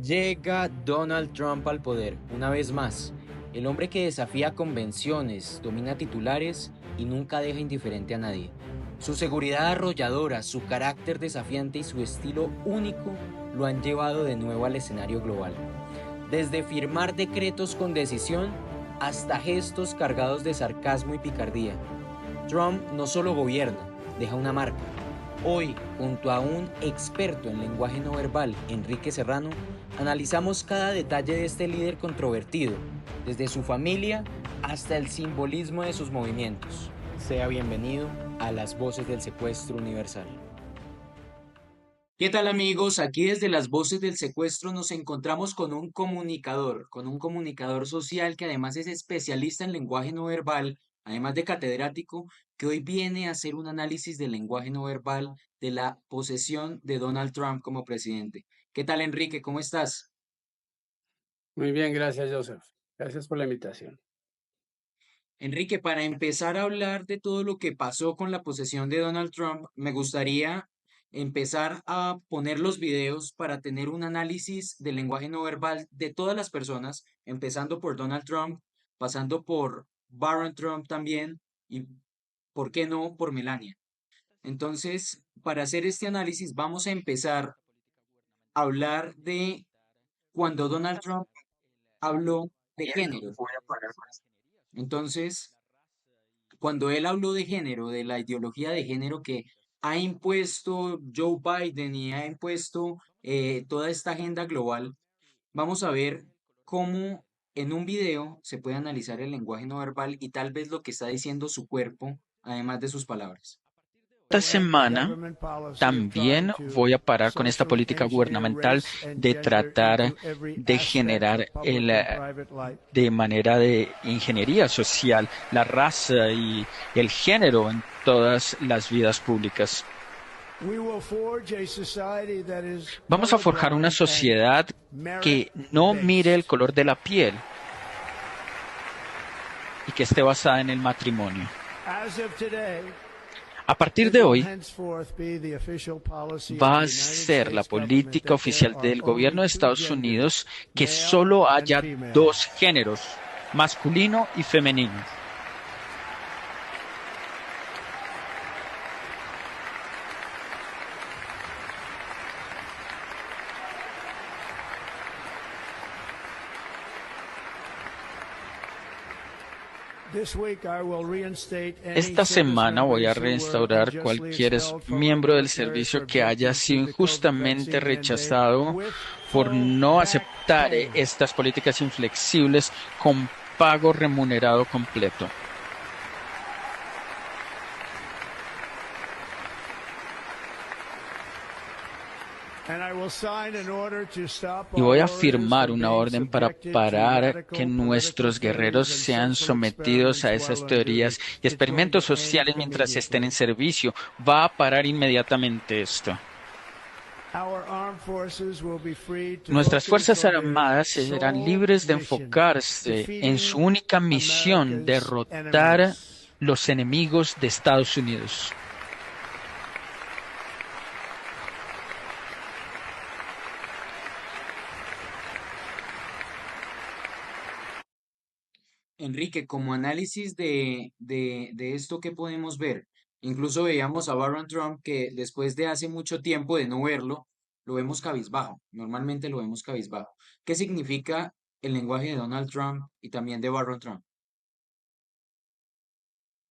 Llega Donald Trump al poder, una vez más. El hombre que desafía convenciones, domina titulares y nunca deja indiferente a nadie. Su seguridad arrolladora, su carácter desafiante y su estilo único lo han llevado de nuevo al escenario global. Desde firmar decretos con decisión hasta gestos cargados de sarcasmo y picardía. Trump no solo gobierna, deja una marca. Hoy, junto a un experto en lenguaje no verbal, Enrique Serrano, analizamos cada detalle de este líder controvertido, desde su familia hasta el simbolismo de sus movimientos. Sea bienvenido a las Voces del Secuestro Universal. ¿Qué tal amigos? Aquí desde las Voces del Secuestro nos encontramos con un comunicador social que además es especialista en lenguaje no verbal, además de catedrático, que hoy viene a hacer un análisis del lenguaje no verbal de la posesión de Donald Trump como presidente. ¿Qué tal Enrique? ¿Cómo estás? Muy bien, gracias, Joseph. Gracias por la invitación. Enrique, para empezar a hablar de todo lo que pasó con la posesión de Donald Trump, me gustaría empezar a poner los videos para tener un análisis del lenguaje no verbal de todas las personas, empezando por Donald Trump, pasando por Barron Trump también y, ¿por qué no?, por Melania. Entonces, para hacer este análisis, vamos a empezar a hablar de cuando Donald Trump habló de género. Entonces, cuando él habló de género, de la ideología de género que ha impuesto Joe Biden y ha impuesto toda esta agenda global, vamos a ver cómo en un video se puede analizar el lenguaje no verbal y tal vez lo que está diciendo su cuerpo, además de sus palabras. Esta semana también voy a parar con esta política gubernamental de tratar de generar de manera de ingeniería social la raza y el género en todas las vidas públicas. Vamos a forjar una sociedad que no mire el color de la piel y que esté basada en el matrimonio. A partir de hoy, va a ser la política oficial del gobierno de Estados Unidos que solo haya dos géneros, masculino y femenino. Esta semana voy a restaurar cualquier miembro del servicio que haya sido injustamente rechazado por no aceptar estas políticas inflexibles con pago remunerado completo. Y voy a firmar una orden para parar que nuestros guerreros sean sometidos a esas teorías y experimentos sociales mientras estén en servicio. Va a parar inmediatamente esto. Nuestras Fuerzas Armadas serán libres de enfocarse en su única misión, derrotar los enemigos de Estados Unidos. Enrique, como análisis de esto que podemos ver, incluso veíamos a Barron Trump que después de hace mucho tiempo de no verlo, lo vemos cabizbajo, normalmente lo vemos cabizbajo. ¿Qué significa el lenguaje de Donald Trump y también de Barron Trump?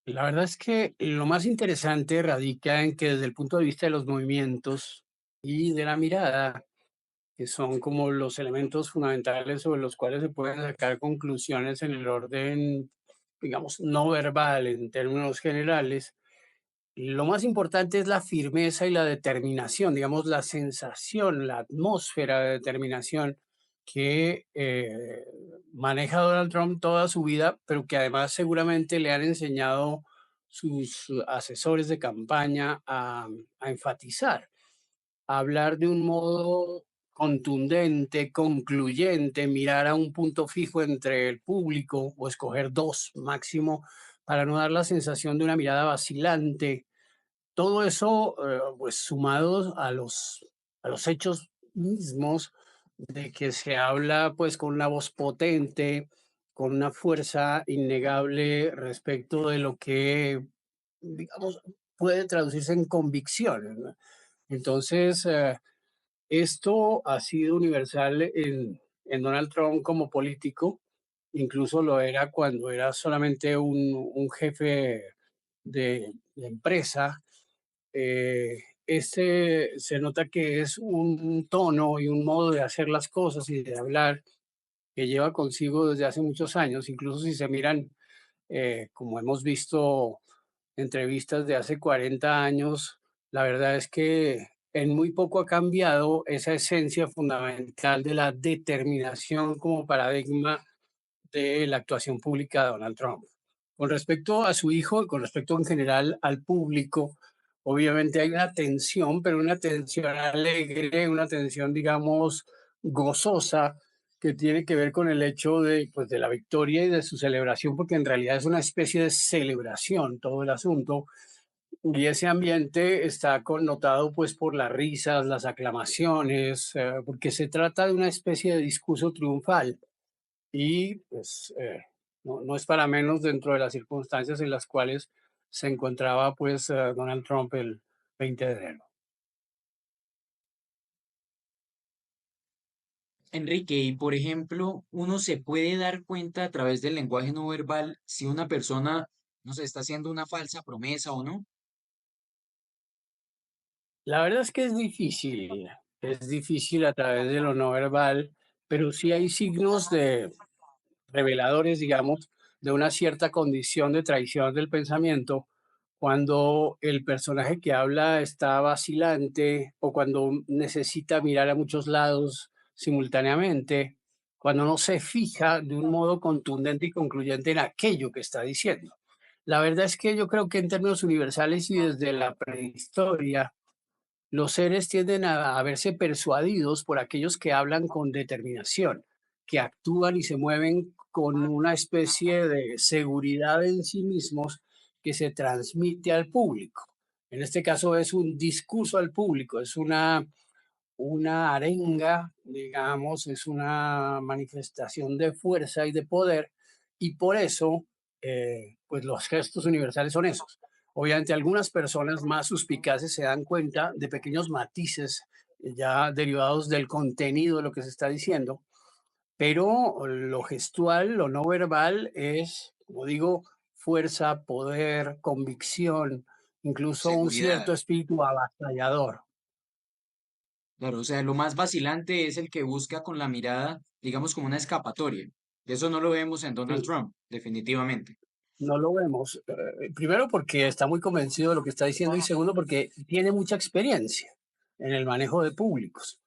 La verdad es que lo más interesante radica en que desde el punto de vista de los movimientos y de la mirada, que son como los elementos fundamentales sobre los cuales se pueden sacar conclusiones en el orden, digamos, no verbal en términos generales, lo más importante es la firmeza y la determinación, digamos, la sensación, la atmósfera de determinación que maneja Donald Trump toda su vida, pero que además seguramente le han enseñado sus asesores de campaña a enfatizar, a hablar de un modo contundente, concluyente, mirar a un punto fijo entre el público o escoger dos máximo para no dar la sensación de una mirada vacilante. Todo eso, pues sumado a los hechos mismos, de que se habla pues con una voz potente, con una fuerza innegable respecto de lo que, digamos, puede traducirse en convicciones, ¿no? Entonces, esto ha sido universal en Donald Trump como político, incluso lo era cuando era solamente un jefe de empresa. Este se nota que es un tono y un modo de hacer las cosas y de hablar que lleva consigo desde hace muchos años, incluso si se miran, como hemos visto entrevistas de hace 40 años, la verdad es que en muy poco ha cambiado esa esencia fundamental de la determinación como paradigma de la actuación pública de Donald Trump. Con respecto a su hijo y con respecto en general al público, obviamente hay una tensión, pero una tensión alegre, una tensión, digamos, gozosa, que tiene que ver con el hecho de, pues, de la victoria y de su celebración, porque en realidad es una especie de celebración todo el asunto, y ese ambiente está connotado pues por las risas, las aclamaciones, porque se trata de una especie de discurso triunfal y pues no es para menos dentro de las circunstancias en las cuales se encontraba pues Donald Trump el 20 de enero. Enrique, y por ejemplo, uno se puede dar cuenta a través del lenguaje no verbal si una persona, no sé, está haciendo una falsa promesa o no. La verdad es que es difícil a través de lo no verbal, pero sí hay signos de reveladores, digamos, de una cierta condición de traición del pensamiento cuando el personaje que habla está vacilante o cuando necesita mirar a muchos lados simultáneamente, cuando no se fija de un modo contundente y concluyente en aquello que está diciendo. La verdad es que yo creo que en términos universales y desde la prehistoria, los seres tienden a verse persuadidos por aquellos que hablan con determinación, que actúan y se mueven con una especie de seguridad en sí mismos que se transmite al público. En este caso es un discurso al público, es una arenga, digamos, es una manifestación de fuerza y de poder, y por eso, pues los gestos universales son esos. Obviamente, algunas personas más suspicaces se dan cuenta de pequeños matices ya derivados del contenido de lo que se está diciendo, pero lo gestual, lo no verbal es, como digo, fuerza, poder, convicción, incluso un Seguridad. cierto espíritu avasallador. Claro, o sea, lo más vacilante es el que busca con la mirada, digamos, como una escapatoria. Eso no lo vemos en Donald Sí. Trump, definitivamente. No lo vemos. Primero porque está muy convencido de lo que está diciendo y segundo porque tiene mucha experiencia en el manejo de públicos.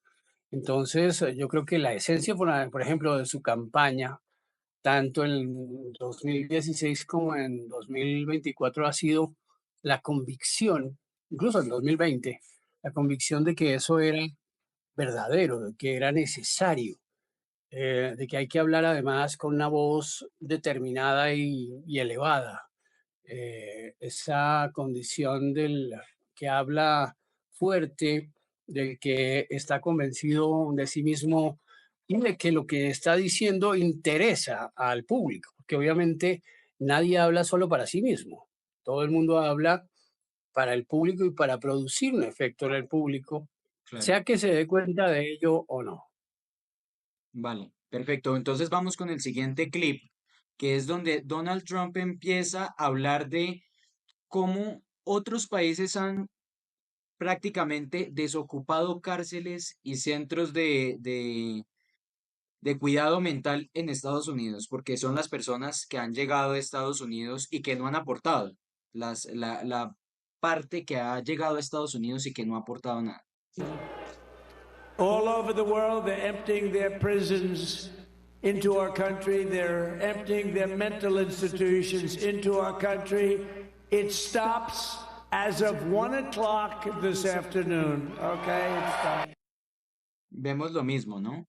Entonces, yo creo que la esencia, por ejemplo, de su campaña, tanto en 2016 como en 2024, ha sido la convicción, incluso en 2020, la convicción de que eso era verdadero, de que era necesario, de que hay que hablar además con una voz determinada y elevada, esa condición del que habla fuerte, del que está convencido de sí mismo y de que lo que está diciendo interesa al público, porque obviamente nadie habla solo para sí mismo, todo el mundo habla para el público y para producir un efecto en el público, Claro. sea que se dé cuenta de ello o no. Vale, perfecto. Entonces vamos con el siguiente clip, que es donde Donald Trump empieza a hablar de cómo otros países han prácticamente desocupado cárceles y centros de cuidado mental en Estados Unidos, porque son las personas que han llegado a Estados Unidos y que no han aportado, la parte que ha llegado a Estados Unidos y que no ha aportado nada. All over the world, they're emptying their prisons into our country. They're emptying their mental institutions into our country. It stops as of 1 o'clock this afternoon. Okay? It stops. Vemos lo mismo, ¿no?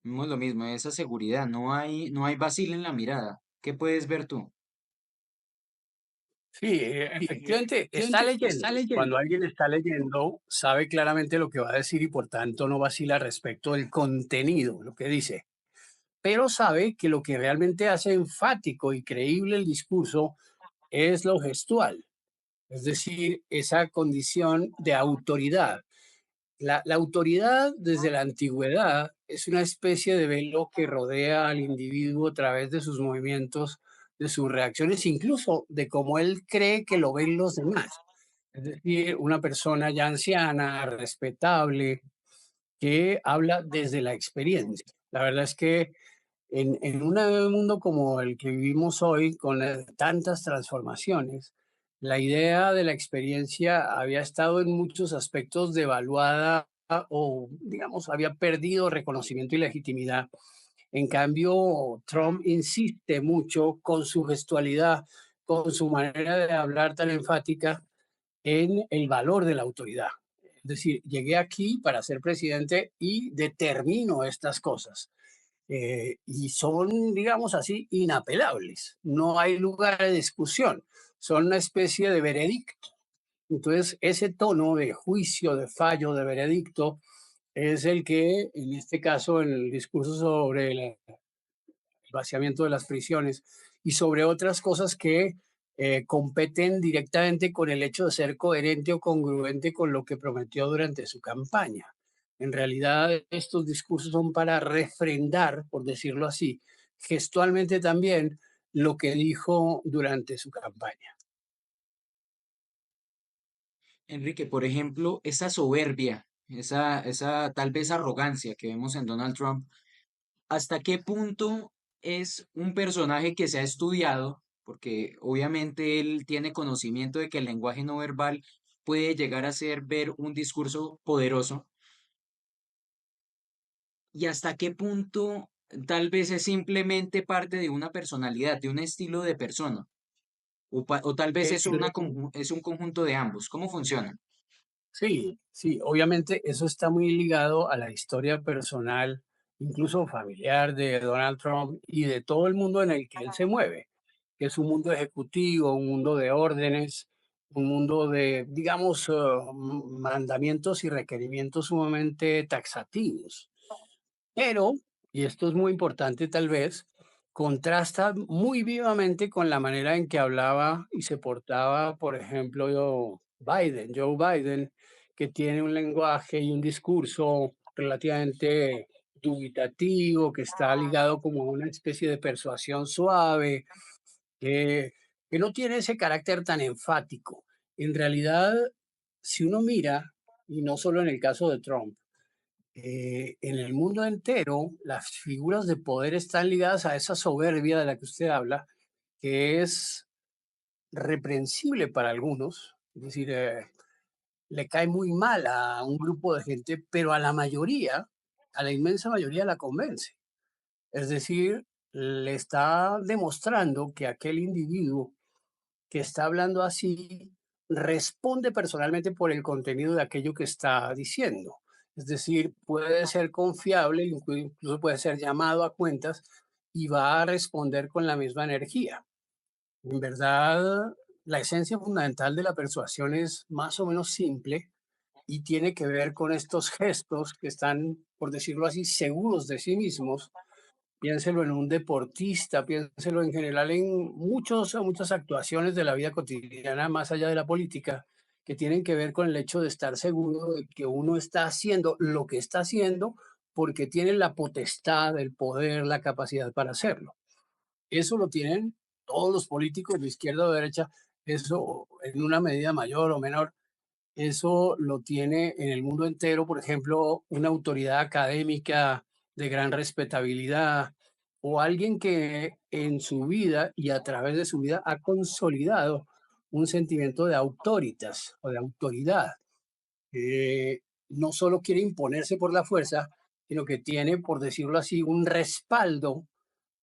Vemos lo mismo, esa seguridad, no hay vacil en la mirada. ¿Qué puedes ver tú? Sí, efectivamente, está leyendo. Cuando alguien está leyendo, sabe claramente lo que va a decir y por tanto no vacila respecto del contenido, lo que dice. Pero sabe que lo que realmente hace enfático y creíble el discurso es lo gestual, es decir, esa condición de autoridad. La autoridad desde la antigüedad es una especie de velo que rodea al individuo a través de sus movimientos, de sus reacciones, incluso de cómo él cree que lo ven los demás. Es decir, una persona ya anciana, respetable, que habla desde la experiencia. La verdad es que en un mundo como el que vivimos hoy, con tantas transformaciones, la idea de la experiencia había estado en muchos aspectos devaluada o, digamos, había perdido reconocimiento y legitimidad. En cambio, Trump insiste mucho con su gestualidad, con su manera de hablar tan enfática en el valor de la autoridad. Es decir, llegué aquí para ser presidente y determino estas cosas y son, digamos así, inapelables. No hay lugar de discusión. Son una especie de veredicto. Entonces, ese tono de juicio, de fallo, de veredicto, es el que, en este caso, en el discurso sobre el vaciamiento de las prisiones y sobre otras cosas que competen directamente con el hecho de ser coherente o congruente con lo que prometió durante su campaña. En realidad, estos discursos son para refrendar, por decirlo así, gestualmente también lo que dijo durante su campaña. Enrique, por ejemplo, esa soberbia, esa tal vez arrogancia que vemos en Donald Trump, ¿hasta qué punto es un personaje que se ha estudiado? Porque obviamente él tiene conocimiento de que el lenguaje no verbal puede llegar a ser ver un discurso poderoso. ¿Y hasta qué punto tal vez es simplemente parte de una personalidad, de un estilo de persona? O tal vez Eh, es, es un conjunto de ambos. ¿Cómo funciona? Sí, sí, obviamente eso está muy ligado a la historia personal, incluso familiar de Donald Trump y de todo el mundo en el que él se mueve, que es un mundo ejecutivo, un mundo de órdenes, un mundo de, digamos, mandamientos y requerimientos sumamente taxativos. Pero, y esto es muy importante tal vez, contrasta muy vivamente con la manera en que hablaba y se portaba, por ejemplo, Joe Biden, que tiene un lenguaje y un discurso relativamente dubitativo, que está ligado como a una especie de persuasión suave, que, que no tiene ese carácter tan enfático. En realidad, si uno mira, y no solo en el caso de Trump, en el mundo entero, las figuras de poder están ligadas a esa soberbia de la que usted habla, que es reprensible para algunos, es decir, le cae muy mal a un grupo de gente, pero a la mayoría, a la inmensa mayoría la convence. Es decir, le está demostrando que aquel individuo que está hablando así responde personalmente por el contenido de aquello que está diciendo. Es decir, puede ser confiable, incluso puede ser llamado a cuentas y va a responder con la misma energía. En verdad, la esencia fundamental de la persuasión es más o menos simple y tiene que ver con estos gestos que están, por decirlo así, seguros de sí mismos. Piénselo en un deportista, piénselo en general en muchas actuaciones de la vida cotidiana, más allá de la política, que tienen que ver con el hecho de estar seguro de que uno está haciendo lo que está haciendo porque tiene la potestad, el poder, la capacidad para hacerlo. Eso lo tienen todos los políticos de izquierda o de derecha, eso en una medida mayor o menor, eso lo tiene en el mundo entero, por ejemplo, una autoridad académica de gran respetabilidad o alguien que en su vida y a través de su vida ha consolidado un sentimiento de autoritas o de autoridad. No solo quiere imponerse por la fuerza, sino que tiene, por decirlo así, un respaldo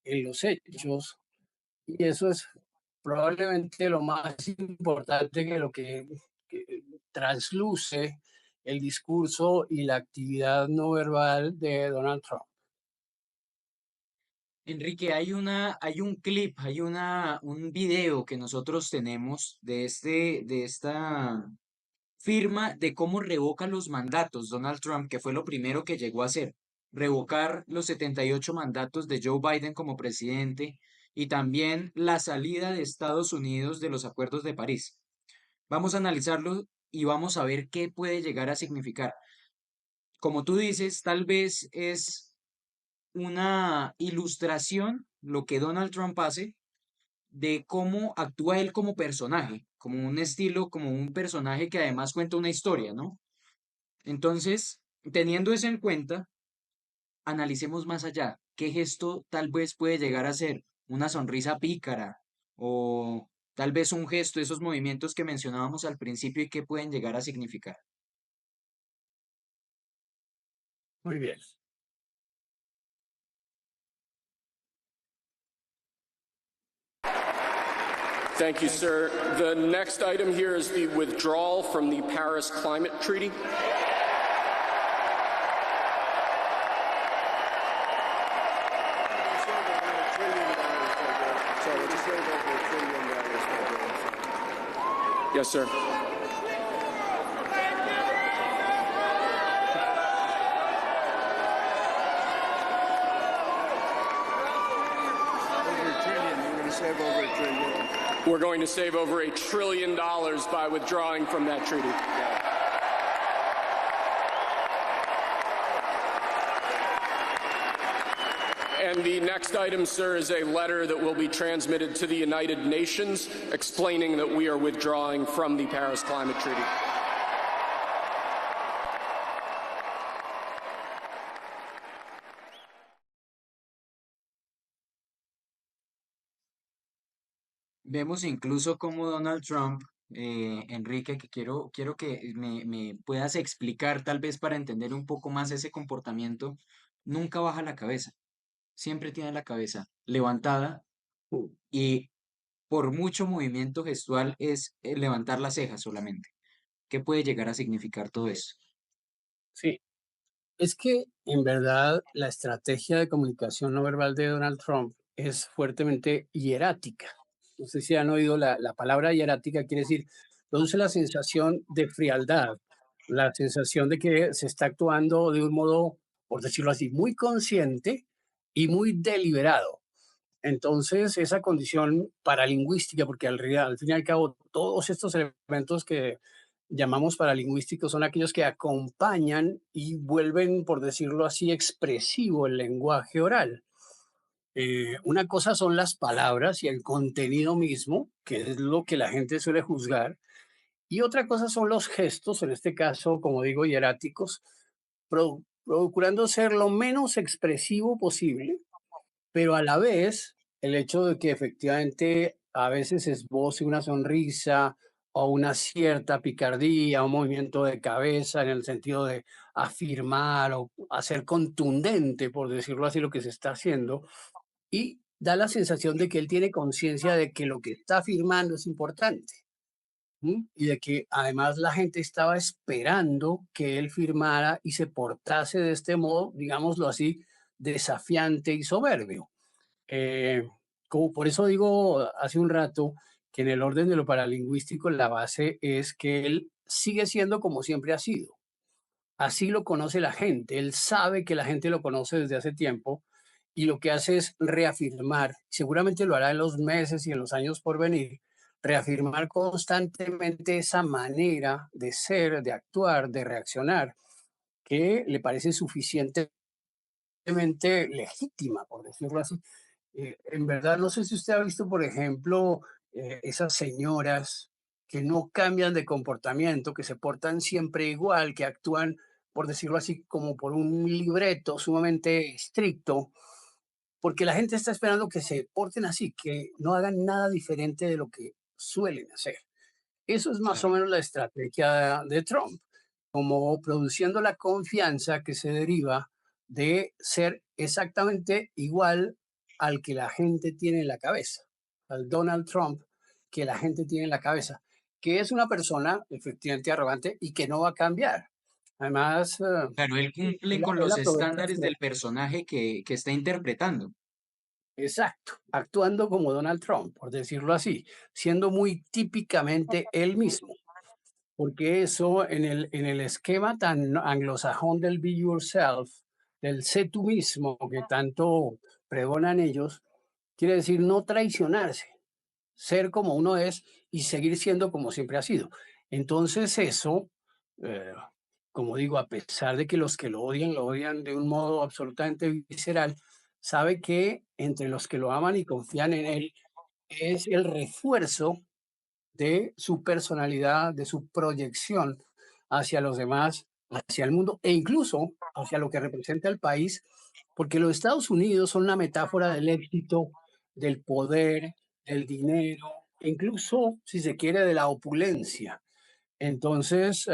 en los hechos y eso es probablemente lo más importante que lo que trasluce el discurso y la actividad no verbal de Donald Trump. Enrique, hay un clip, un video que nosotros tenemos de esta firma de cómo revoca los mandatos Donald Trump, que fue lo primero que llegó a hacer, revocar los 78 mandatos de Joe Biden como presidente y también la salida de Estados Unidos de los acuerdos de París. Vamos a analizarlo y vamos a ver qué puede llegar a significar. Como tú dices, tal vez es una ilustración lo que Donald Trump hace de cómo actúa él como personaje, como un estilo, como un personaje que además cuenta una historia, ¿no? Entonces, teniendo eso en cuenta, analicemos más allá. ¿Qué gesto tal vez puede llegar a ser? ¿Una sonrisa pícara? ¿O tal vez un gesto, esos movimientos que mencionábamos al principio y qué pueden llegar a significar? Muy bien. Thank you, sir. The next item here is the withdrawal from the Paris Climate Treaty. Yes, sir. We're going to save over $1 trillion by withdrawing from that treaty. And the next item, sir, is a letter that will be transmitted to the United Nations explaining that we are withdrawing from the Paris Climate Treaty. Vemos incluso cómo Donald Trump, Enrique, que quiero que me puedas explicar, tal vez para entender un poco más ese comportamiento, nunca baja la cabeza, siempre tiene la cabeza levantada y por mucho movimiento gestual es levantar las cejas solamente. ¿Qué puede llegar a significar todo eso? Sí, es que en verdad la estrategia de comunicación no verbal de Donald Trump es fuertemente hierática. No sé si han oído la palabra hierática, quiere decir, produce la sensación de frialdad, la sensación de que se está actuando de un modo, por decirlo así, muy consciente y muy deliberado. Entonces, esa condición paralingüística, porque al fin y al cabo todos estos elementos que llamamos paralingüísticos son aquellos que acompañan y vuelven, por decirlo así, expresivo el lenguaje oral. Una cosa son las palabras y el contenido mismo, que es lo que la gente suele juzgar, y otra cosa son los gestos, en este caso, como digo, hieráticos, procurando ser lo menos expresivo posible, pero a la vez el hecho de que efectivamente a veces esboce una sonrisa o una cierta picardía, un movimiento de cabeza en el sentido de afirmar o hacer contundente, por decirlo así, lo que se está haciendo, y da la sensación de que él tiene conciencia de que lo que está afirmando es importante. Y de que además la gente estaba esperando que él firmara y se portase de este modo, digámoslo así, desafiante y soberbio. Eh, Como por eso digo hace un rato que en el orden de lo paralingüístico la base es que él sigue siendo como siempre ha sido. Así lo conoce la gente. Él sabe que la gente lo conoce desde hace tiempo y lo que hace es reafirmar, seguramente lo hará en los meses y en los años por venir, reafirmar constantemente esa manera de ser, de actuar, de reaccionar, que le parece suficientemente legítima, por decirlo así. En verdad, no sé si usted ha visto, por ejemplo, esas señoras que no cambian de comportamiento, que se portan siempre igual, que actúan, por decirlo así, como por un libreto sumamente estricto, porque la gente está esperando que se porten así, que no hagan nada diferente de lo que suelen hacer. Eso es más o Claro. menos la estrategia de Trump, como produciendo la confianza que se deriva de ser exactamente igual al que la gente tiene en la cabeza, al Donald Trump que la gente tiene en la cabeza, que es una persona efectivamente arrogante y que no va a cambiar. Además, Claro, él cumple con él los aprovecha estándares del personaje que está interpretando. Exacto, actuando como Donald Trump, por decirlo así, siendo muy típicamente él mismo, porque eso en el esquema tan anglosajón del be yourself, del sé tú mismo que tanto pregonan ellos, quiere decir no traicionarse, ser como uno es y seguir siendo como siempre ha sido. Entonces eso, eh, como digo, a pesar de que los que lo odian de un modo absolutamente visceral, sabe que entre los que lo aman y confían en él es el refuerzo de su personalidad, de su proyección hacia los demás, hacia el mundo e incluso hacia lo que representa el país, porque los Estados Unidos son una metáfora del éxito, del poder, del dinero, e incluso, si se quiere, de la opulencia. Entonces,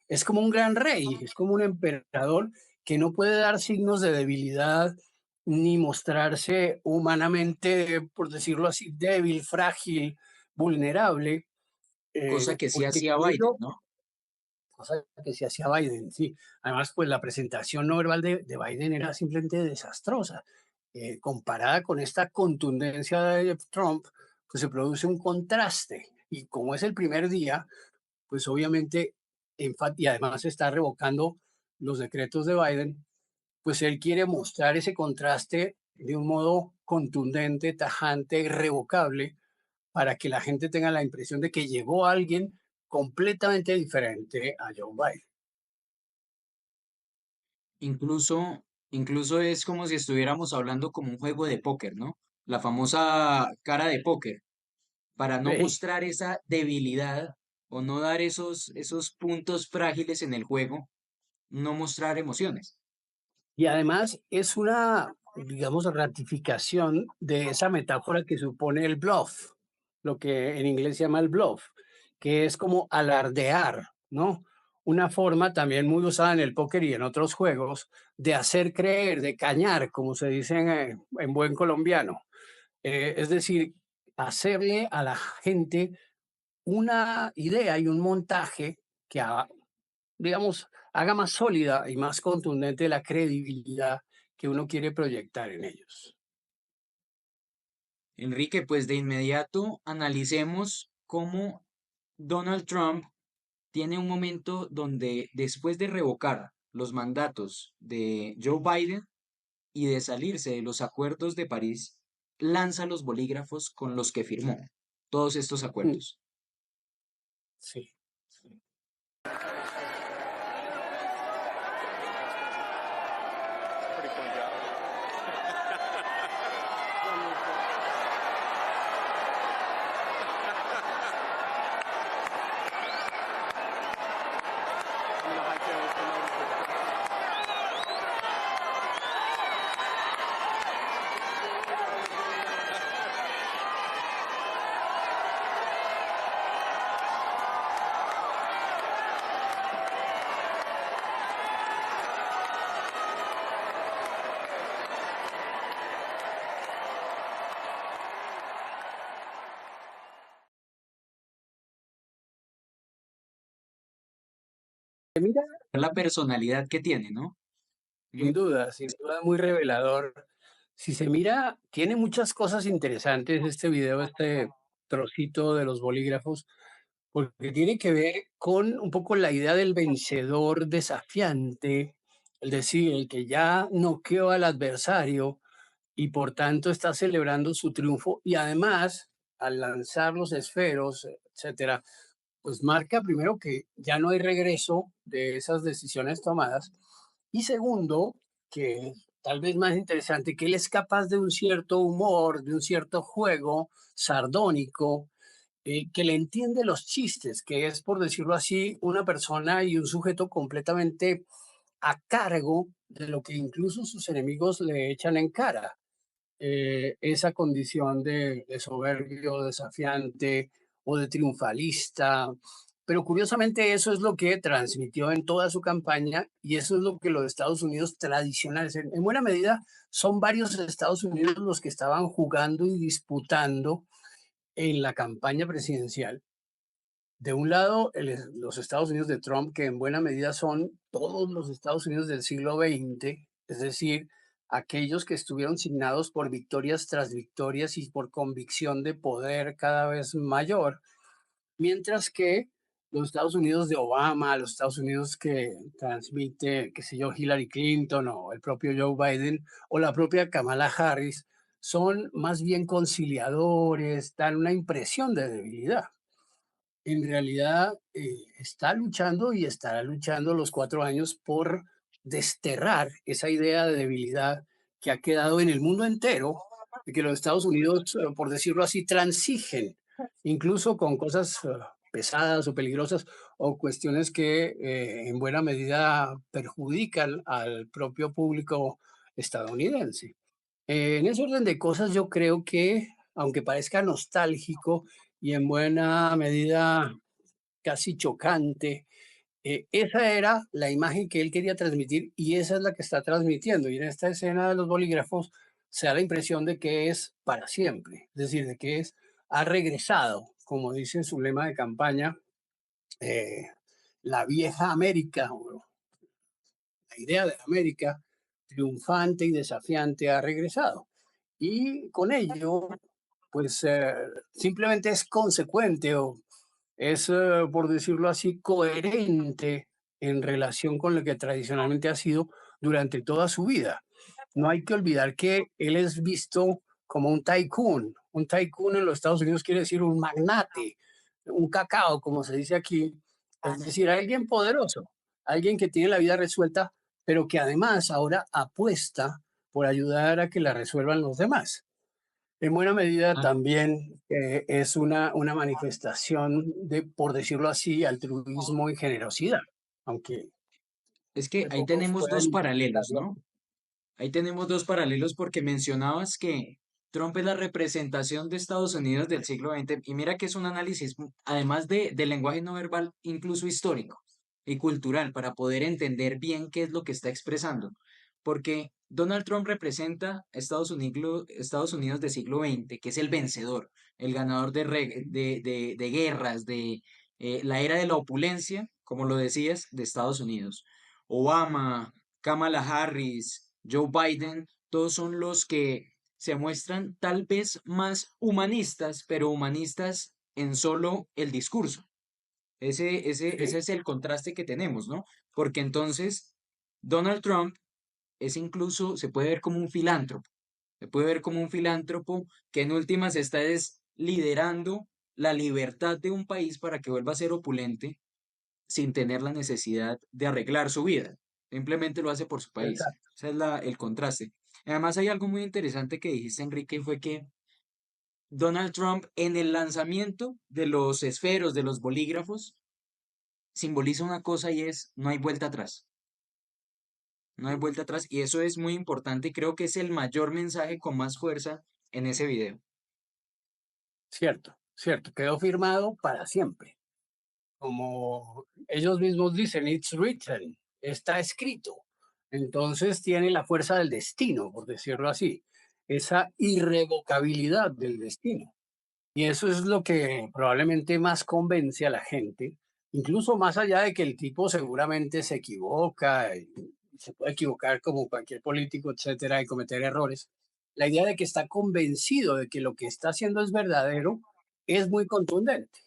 es como un gran rey, es como un emperador que no puede dar signos de debilidad ni mostrarse humanamente, por decirlo así, débil, frágil, vulnerable, Cosa que sí porque hacía con Biden, ello, ¿no? cosa que se hacía Biden, sí. Además, pues la presentación no verbal de Biden era simplemente desastrosa. Comparada con esta contundencia de Trump, pues se produce un contraste. Y como es el primer día, pues obviamente, y además está revocando los decretos de Biden, pues él quiere mostrar ese contraste de un modo contundente, tajante, irrevocable, para que la gente tenga la impresión de que llegó alguien completamente diferente a Joe Biden. Incluso es como si estuviéramos hablando como un juego de póker, ¿no? La famosa cara de póker, para no Sí. mostrar esa debilidad o no dar esos puntos frágiles en el juego, no mostrar emociones. Y además es una, digamos, ratificación de esa metáfora que supone el bluff, lo que en inglés se llama el bluff, que es como alardear, ¿no? Una forma también muy usada en el póker y en otros juegos de hacer creer, de cañar, como se dice en buen colombiano. Es decir, hacerle a la gente una idea y un montaje que digamos, haga más sólida y más contundente la credibilidad que uno quiere proyectar en ellos. Enrique, pues de inmediato analicemos cómo Donald Trump tiene un momento donde después de revocar los mandatos de Joe Biden y de salirse de los acuerdos de París, lanza los bolígrafos con los que firmó todos estos Mm, acuerdos. sí, sí. Mira, La personalidad que tiene, ¿no? Mm. sin duda muy revelador. Si se mira, tiene muchas cosas interesantes este video, este trocito de los bolígrafos, porque tiene que ver con un poco la idea del vencedor desafiante, es decir, el que ya noqueó al adversario y por tanto está celebrando su triunfo y además al lanzar los esferos, etcétera, pues marca primero que ya no hay regreso de esas decisiones tomadas y segundo, que tal vez más interesante, que él es capaz de un cierto humor, de un cierto juego sardónico, que le entiende los chistes, que es, por decirlo así, una persona y un sujeto completamente a cargo de lo que incluso sus enemigos le echan en cara. Esa condición de soberbio, desafiante o de triunfalista. Pero curiosamente eso es lo que transmitió en toda su campaña y eso es lo que los Estados Unidos tradicionales, en buena medida, son varios Estados Unidos los que estaban jugando y disputando en la campaña presidencial. De un lado, los Estados Unidos de Trump, que en buena medida son todos los Estados Unidos del siglo XX, es decir, aquellos que estuvieron signados por victorias tras victorias y por convicción de poder cada vez mayor, mientras que los Estados Unidos de Obama, los Estados Unidos que transmite, qué sé yo, Hillary Clinton o el propio Joe Biden o la propia Kamala Harris, son más bien conciliadores, dan una impresión de debilidad. En realidad está luchando y estará luchando los 4 años por desterrar esa idea de debilidad que ha quedado en el mundo entero, de que los Estados Unidos, por decirlo así, transigen, incluso con cosas pesadas o peligrosas o cuestiones que en buena medida perjudican al propio público estadounidense. En ese orden de cosas, yo creo que, aunque parezca nostálgico y en buena medida casi chocante, esa era la imagen que él quería transmitir y esa es la que está transmitiendo. Y en esta escena de los bolígrafos se da la impresión de que es para siempre, es decir, de que ha regresado, como dice en su lema de campaña, eh, la vieja América, o la idea de América triunfante y desafiante ha regresado. Y con ello, pues simplemente es consecuente o es, por decirlo así, coherente en relación con lo que tradicionalmente ha sido durante toda su vida. No hay que olvidar que él es visto como un tycoon. Un tycoon en los Estados Unidos quiere decir un magnate, un cacao, como se dice aquí. Es decir, alguien poderoso, alguien que tiene la vida resuelta, pero que además ahora apuesta por ayudar a que la resuelvan los demás. En buena medida Ah, también es una manifestación de, por decirlo así, altruismo y generosidad, aunque es que ahí pocos tenemos puedan dos paralelos, interpretarlo. ¿no? Ahí tenemos dos paralelos porque mencionabas que Trump es la representación de Estados Unidos del siglo XX y mira que es un análisis, además del lenguaje no verbal, incluso histórico y cultural, para poder entender bien qué es lo que está expresando. Porque Donald Trump representa a Estados Unidos del siglo XX, que es el vencedor, el ganador de guerras, de la era de la opulencia, como lo decías, de Estados Unidos. Obama, Kamala Harris, Joe Biden, todos son los que se muestran tal vez más humanistas, pero humanistas en solo el discurso. Ese Sí, es el contraste que tenemos, ¿no? Porque entonces Donald Trump es incluso, se puede ver como un filántropo, se puede ver como un filántropo que en últimas está liderando la libertad de un país para que vuelva a ser opulente sin tener la necesidad de arreglar su vida. Simplemente lo hace por su país. exacto. Ese es el contraste. Además, hay algo muy interesante que dijiste, Enrique, y fue que Donald Trump en el lanzamiento de los esferos, de los bolígrafos, simboliza una cosa y es no hay vuelta atrás. No hay vuelta atrás y eso es muy importante y creo que es el mayor mensaje con más fuerza en ese video. Cierto, cierto. Quedó firmado para siempre. Como ellos mismos dicen, it's written, está escrito. Entonces tiene la fuerza del destino, por decirlo así, esa irrevocabilidad del destino. Y eso es lo que probablemente más convence a la gente, incluso más allá de que el tipo seguramente se equivoca, y se puede equivocar como cualquier político, etcétera, y cometer errores. La idea de que está convencido de que lo que está haciendo es verdadero es muy contundente.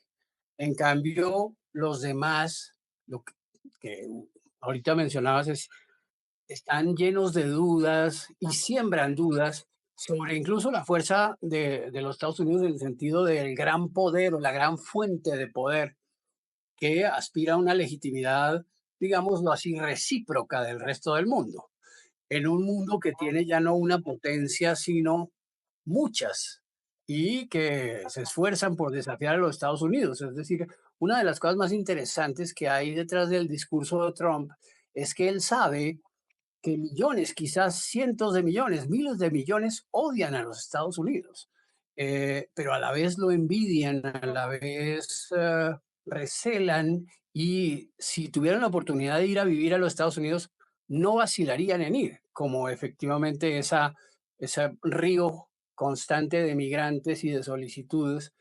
En cambio, los demás, lo que ahorita mencionabas, están llenos de dudas y siembran dudas sobre incluso la fuerza de los Estados Unidos en el sentido del gran poder o la gran fuente de poder que aspira a una legitimidad, digámoslo así, recíproca del resto del mundo. En un mundo que tiene ya no una potencia, sino muchas, y que se esfuerzan por desafiar a los Estados Unidos. Es decir, una de las cosas más interesantes que hay detrás del discurso de Trump es que él sabe que millones, quizás cientos de millones, miles de millones odian a los Estados Unidos, pero a la vez lo envidian, a la vez recelan y si tuvieran la oportunidad de ir a vivir a los Estados Unidos, no vacilarían en ir, como efectivamente ese río constante de migrantes y de solicitudes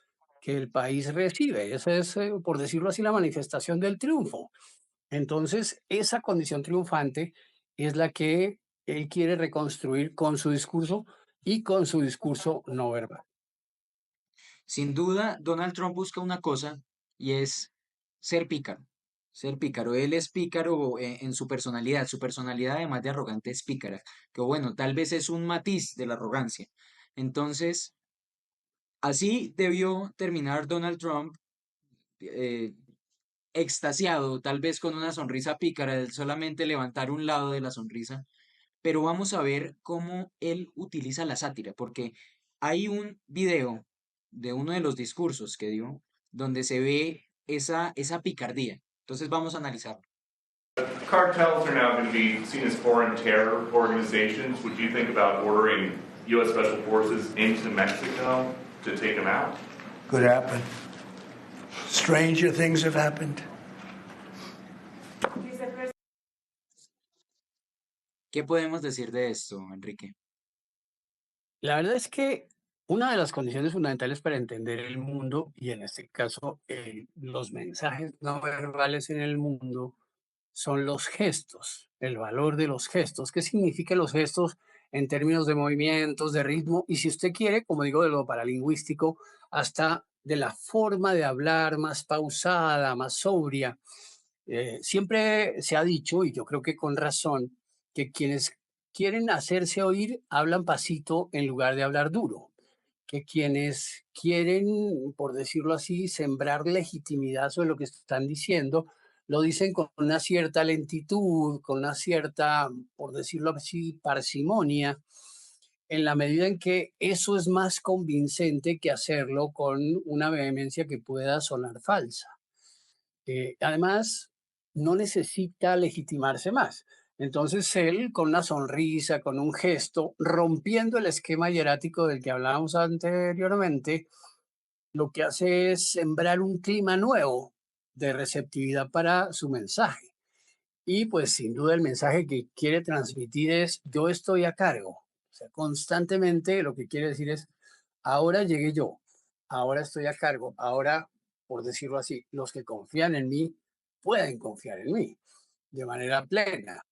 que el país recibe. Esa es, por decirlo así, la manifestación del triunfo. Entonces, esa condición triunfante es la que él quiere reconstruir con su discurso y con su discurso no verbal. Sin duda, Donald Trump busca una cosa y es ser pícaro. Ser pícaro. Él es pícaro en su personalidad. Su personalidad, además de arrogante, es pícara. Que bueno, tal vez es un matiz de la arrogancia. Entonces, así debió terminar Donald Trump, eh, extasiado, tal vez con una sonrisa pícara, de solamente levantar un lado de la sonrisa. Pero vamos a ver cómo él utiliza la sátira, porque hay un video de uno de los discursos que dio donde se ve esa picardía. Entonces vamos a analizarlo. Cartels are now going to be seen as foreign terror organizations. Would you think about ordering U.S. Special Forces into Mexico to take them out? Could happen. Stranger things have happened. ¿Qué podemos decir de esto, Enrique? La verdad es que una de las condiciones fundamentales para entender el mundo, y en este caso los mensajes no verbales en el mundo, son los gestos, el valor de los gestos. ¿Qué significan los gestos en términos de movimientos, de ritmo? Y si usted quiere, como digo, de lo paralingüístico, hasta de la forma de hablar más pausada, más sobria. Siempre se ha dicho, y yo creo que con razón, que quienes quieren hacerse oír hablan pasito en lugar de hablar duro, que quienes quieren, por decirlo así, sembrar legitimidad sobre lo que están diciendo, lo dicen con una cierta lentitud, con una cierta, por decirlo así, parsimonia, en la medida en que eso es más convincente que hacerlo con una vehemencia que pueda sonar falsa. Además, no necesita legitimarse más. Entonces él, con una sonrisa, con un gesto, rompiendo el esquema hierático del que hablábamos anteriormente, lo que hace es sembrar un clima nuevo de receptividad para su mensaje. Y pues sin duda el mensaje que quiere transmitir es yo estoy a cargo. O sea, constantemente lo que quiere decir es ahora llegué yo, ahora estoy a cargo, ahora, por decirlo así, los que confían en mí pueden confiar en mí de manera plena.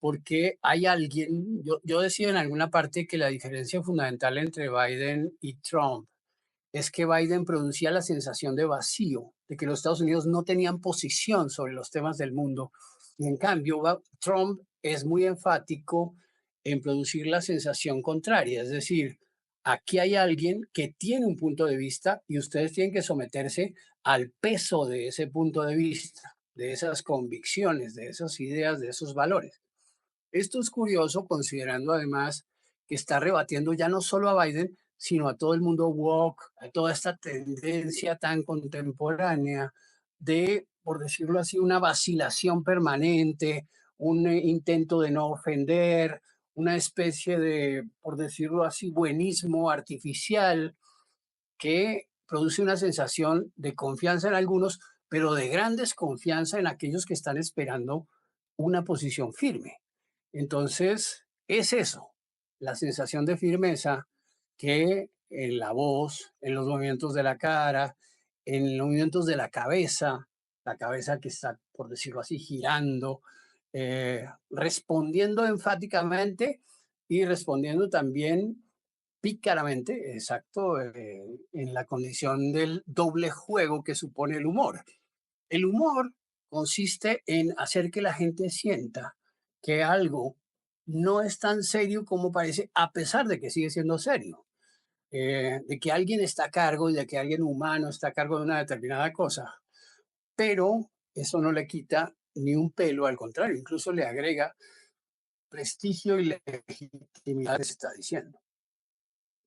Porque hay alguien, yo decía en alguna parte que la diferencia fundamental entre Biden y Trump es que Biden producía la sensación de vacío, de que los Estados Unidos no tenían posición sobre los temas del mundo. Y en cambio, Trump es muy enfático en producir la sensación contraria, es decir, aquí hay alguien que tiene un punto de vista y ustedes tienen que someterse al peso de ese punto de vista, de esas convicciones, de esas ideas, de esos valores. Esto es curioso considerando además que está rebatiendo ya no solo a Biden, sino a todo el mundo woke, a toda esta tendencia tan contemporánea de, por decirlo así, una vacilación permanente, un intento de no ofender, una especie de, por decirlo así, buenismo artificial que produce una sensación de confianza en algunos, pero de gran desconfianza en aquellos que están esperando una posición firme. Entonces, es eso, la sensación de firmeza que en la voz, en los movimientos de la cara, en los movimientos de la cabeza que está, por decirlo así, girando, respondiendo enfáticamente y respondiendo también pícaramente, exacto, en la condición del doble juego que supone el humor. El humor consiste en hacer que la gente sienta que algo no es tan serio como parece, a pesar de que sigue siendo serio. De que alguien está a cargo y de que alguien humano está a cargo de una determinada cosa. Pero eso no le quita ni un pelo, al contrario, incluso le agrega prestigio y legitimidad que se está diciendo.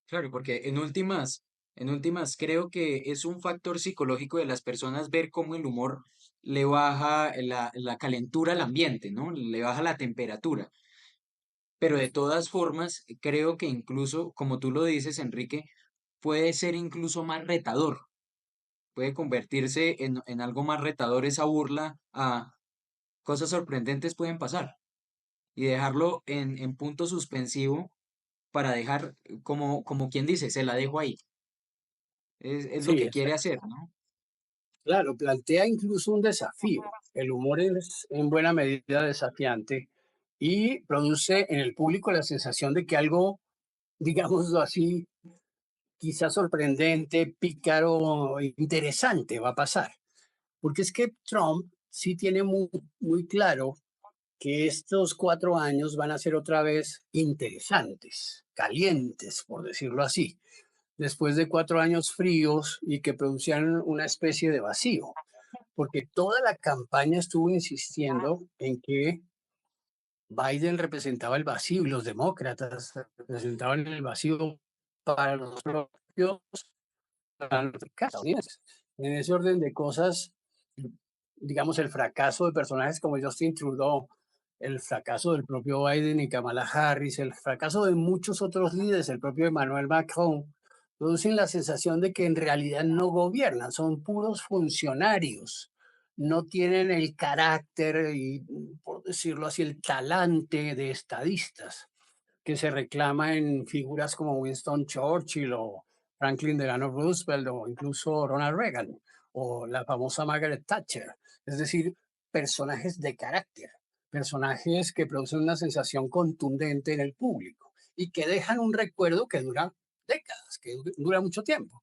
Claro, porque en últimas creo que es un factor psicológico de las personas ver cómo el humor le baja la calentura al ambiente, ¿no? Le baja la temperatura. Pero de todas formas, creo que incluso, como tú lo dices, Enrique, puede ser incluso más retador. Puede convertirse en algo más retador esa burla a cosas sorprendentes pueden pasar y dejarlo en punto suspensivo para dejar, como quien dice, se la dejo ahí. Es lo Sí, que quiere hacer, ¿no? claro, plantea incluso un desafío. El humor es en buena medida desafiante y produce en el público la sensación de que algo, digámoslo así, quizás sorprendente, pícaro, interesante va a pasar. Porque es que Trump sí tiene muy claro que estos 4 años van a ser otra vez interesantes, calientes, por decirlo así, después de 4 años fríos y que producían una especie de vacío, porque toda la campaña estuvo insistiendo en que Biden representaba el vacío y los demócratas representaban el vacío para los propios estadounidenses. En ese orden de cosas, digamos, el fracaso de personajes como Justin Trudeau, el fracaso del propio Biden y Kamala Harris, el fracaso de muchos otros líderes, el propio Emmanuel Macron, producen la sensación de que en realidad no gobiernan, son puros funcionarios, no tienen el carácter y, por decirlo así, el talante de estadistas que se reclama en figuras como Winston Churchill o Franklin Delano Roosevelt o incluso Ronald Reagan o la famosa Margaret Thatcher. Es decir, personajes de carácter, personajes que producen una sensación contundente en el público y que dejan un recuerdo que dura décadas, que dura mucho tiempo.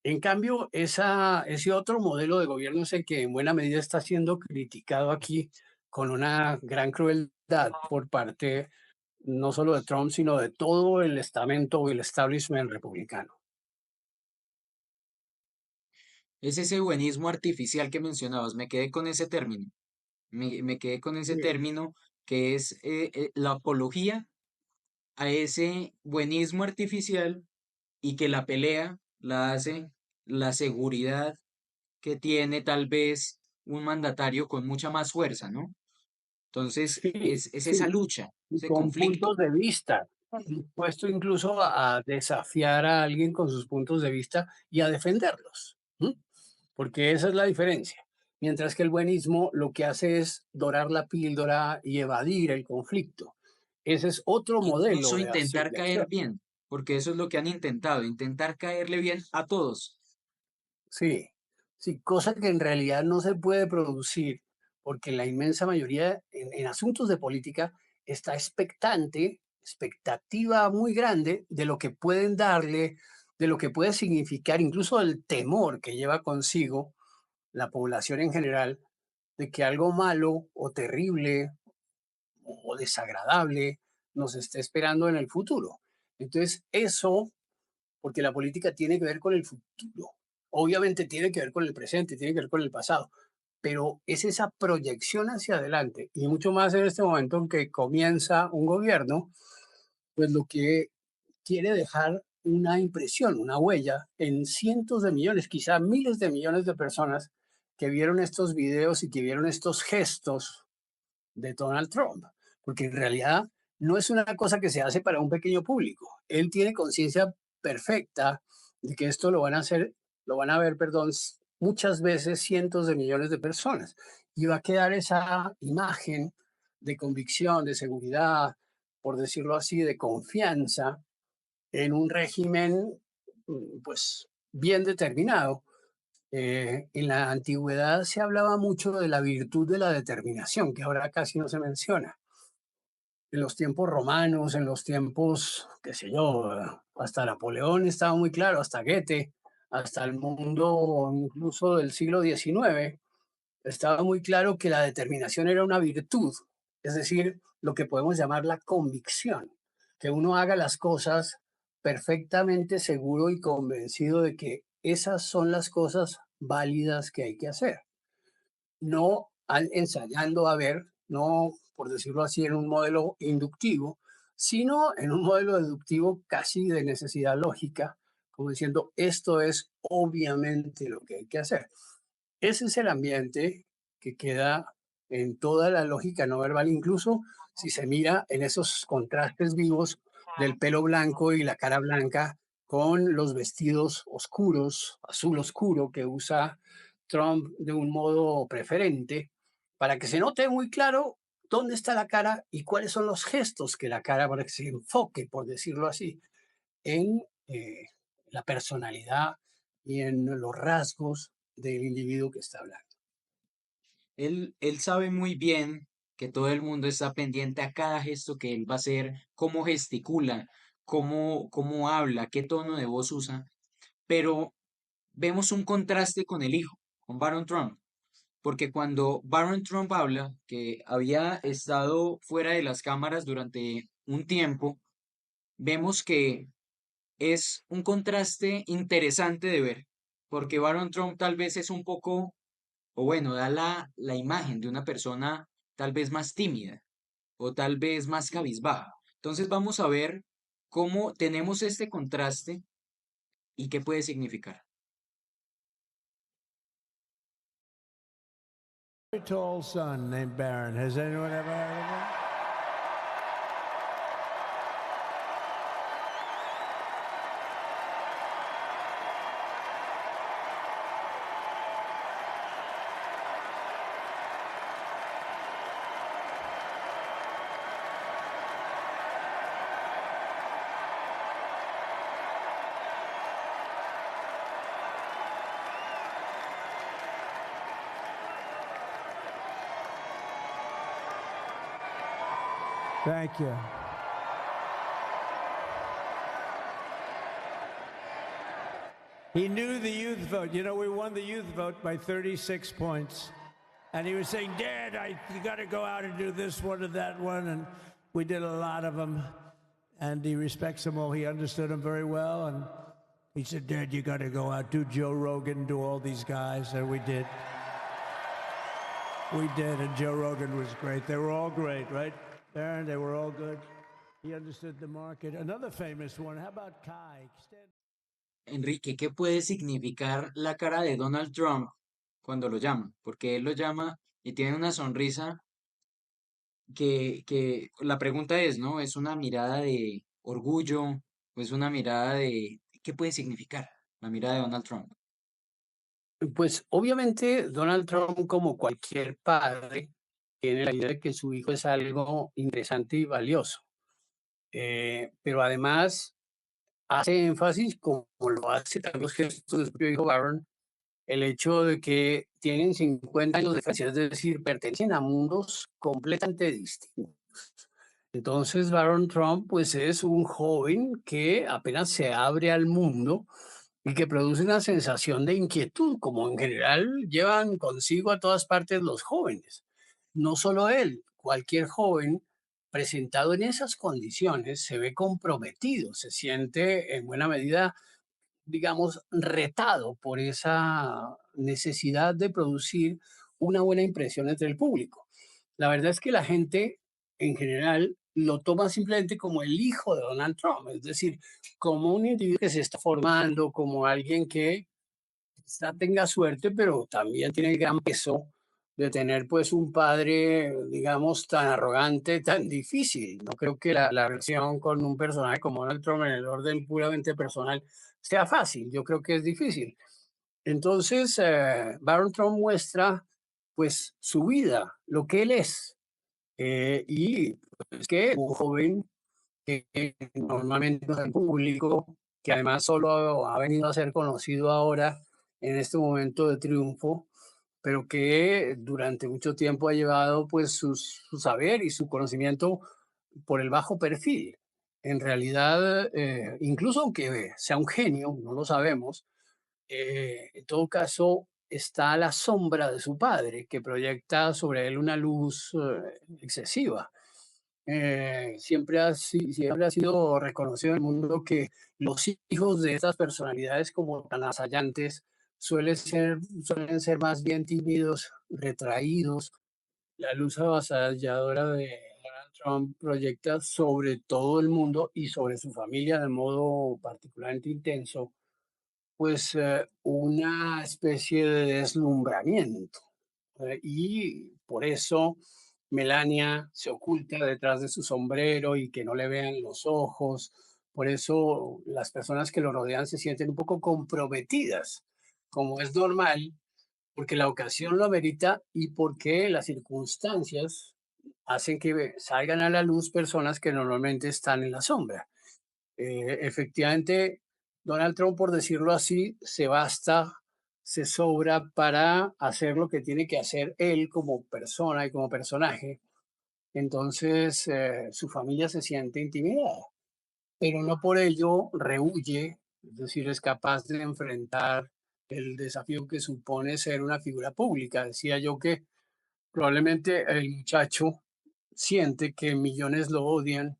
En cambio, ese otro modelo de gobierno es el que en buena medida está siendo criticado aquí con una gran crueldad por parte no solo de Trump, sino de todo el estamento o el establishment republicano. Es ese buenismo artificial que mencionabas, me quedé con ese término, me quedé con ese Sí, término que es la apología a ese buenismo artificial y que la pelea la hace la seguridad que tiene tal vez un mandatario con mucha más fuerza, ¿no? Entonces, sí, es esa sí, lucha, y ese con conflicto. puntos de vista, dispuesto incluso a desafiar a alguien con sus puntos de vista y a defenderlos, ¿m? Porque esa es la diferencia. Mientras que el buenismo lo que hace es dorar la píldora y evadir el conflicto. Ese es otro modelo Incluso intentar de caer acción. bien, porque eso es lo que han intentado, intentar caerle bien a todos. Sí, sí, cosa que en realidad no se puede producir porque la inmensa mayoría en asuntos de política está expectante, expectativa muy grande de lo que pueden darle, de lo que puede significar, incluso el temor que lleva consigo la población en general de que algo malo o terrible o desagradable nos esté esperando en el futuro. Entonces, eso porque la política tiene que ver con el futuro. Obviamente tiene que ver con el presente, tiene que ver con el pasado, pero es esa proyección hacia adelante y mucho más en este momento en que comienza un gobierno, pues lo que quiere dejar una impresión, una huella en cientos de millones, quizá miles de millones de personas que vieron estos videos y que vieron estos gestos de Donald Trump, porque en realidad no es una cosa que se hace para un pequeño público. Él tiene conciencia perfecta de que esto lo van a hacer, lo van a ver, perdón, muchas veces cientos de millones de personas. Y va a quedar esa imagen de convicción, de seguridad, por decirlo así, de confianza en un régimen, pues, bien determinado. En la antigüedad se hablaba mucho de la virtud de la determinación, que ahora casi no se menciona. En los tiempos romanos, en los tiempos, qué sé yo, hasta Napoleón estaba muy claro, hasta Goethe, hasta el mundo incluso del siglo XIX, estaba muy claro que la determinación era una virtud, es decir, lo que podemos llamar la convicción, que uno haga las cosas perfectamente seguro y convencido de que esas son las cosas válidas que hay que hacer, no ensayando a ver, no por decirlo así, en un modelo inductivo, sino en un modelo deductivo casi de necesidad lógica, como diciendo, esto es obviamente lo que hay que hacer. Ese es el ambiente que queda en toda la lógica no verbal, incluso si se mira en esos contrastes vivos del pelo blanco y la cara blanca con los vestidos oscuros, azul oscuro que usa Trump de un modo preferente, para que se note muy claro dónde está la cara y cuáles son los gestos que la cara, para que se enfoque, por decirlo así, en la personalidad y en los rasgos del individuo que está hablando. Él sabe muy bien que todo el mundo está pendiente a cada gesto que él va a hacer, cómo gesticula, cómo habla, qué tono de voz usa, pero vemos un contraste con el hijo, con Barron Trump, porque cuando Barron Trump habla, que había estado fuera de las cámaras durante un tiempo, vemos que es un contraste interesante de ver, porque Barron Trump tal vez es un poco, o bueno, da la imagen de una persona tal vez más tímida o tal vez más cabizbaja. Entonces vamos a ver cómo tenemos este contraste y qué puede significar. Very tall son named Barron. Has anyone ever heard of him? Thank you. He knew the youth vote. You know, we won the youth vote by 36 points. And he was saying, Dad, you got to go out and do this one and that one. And we did a lot of them. And he respects them all. He understood them very well. And he said, Dad, you got to go out, do Joe Rogan, do all these guys. And we did. We did. And Joe Rogan was great. They were all great, right? Aaron, they were all good. He understood the market. Another famous one. How about Kai? Enrique, ¿qué puede significar la cara de Donald Trump cuando lo llama? Porque él lo llama y tiene una sonrisa que la pregunta es, ¿no? ¿Es una mirada de orgullo o es una mirada de... ¿Qué puede significar la mirada de Donald Trump? Pues obviamente Donald Trump, como cualquier padre, tiene la idea de que su hijo es algo interesante y valioso. Pero además hace énfasis, como lo hace también los gestos de su propio hijo Barron, el hecho de que tienen 50 años de diferencia, es decir, pertenecen a mundos completamente distintos. Entonces, Barron Trump, pues es un joven que apenas se abre al mundo y que produce una sensación de inquietud, como en general llevan consigo a todas partes los jóvenes. No solo él, cualquier joven presentado en esas condiciones se ve comprometido, se siente en buena medida, digamos, retado por esa necesidad de producir una buena impresión entre el público. La verdad es que la gente en general lo toma simplemente como el hijo de Donald Trump, es decir, como un individuo que se está formando, como alguien que quizá tenga suerte, pero también tiene el gran peso de tener pues un padre, digamos, tan arrogante, tan difícil. No creo que la relación con un personaje como Donald Trump en el orden puramente personal sea fácil. Yo creo que es difícil. Entonces, Barron Trump muestra pues su vida, lo que él es. Y es que un joven que normalmente no es público, que además solo ha venido a ser conocido ahora en este momento de triunfo, pero que durante mucho tiempo ha llevado pues su saber y su conocimiento por el bajo perfil. En realidad, incluso aunque sea un genio, no lo sabemos, en todo caso está a la sombra de su padre, que proyecta sobre él una luz excesiva. Siempre ha sido reconocido en el mundo que los hijos de estas personalidades como tan asallantes suelen ser más bien tímidos, retraídos. La luz avasalladora de Donald Trump proyecta sobre todo el mundo y sobre su familia de modo particularmente intenso, pues una especie de deslumbramiento. Y por eso Melania se oculta detrás de su sombrero y que no le vean los ojos. Por eso las personas que lo rodean se sienten un poco comprometidas, como es normal, porque la ocasión lo amerita y porque las circunstancias hacen que salgan a la luz personas que normalmente están en la sombra. Efectivamente, Donald Trump, por decirlo así, se sobra para hacer lo que tiene que hacer él como persona y como personaje, entonces su familia se siente intimidada, pero no por ello rehúye, es decir, es capaz de enfrentar el desafío que supone ser una figura pública. Decía yo que probablemente el muchacho siente que millones lo odian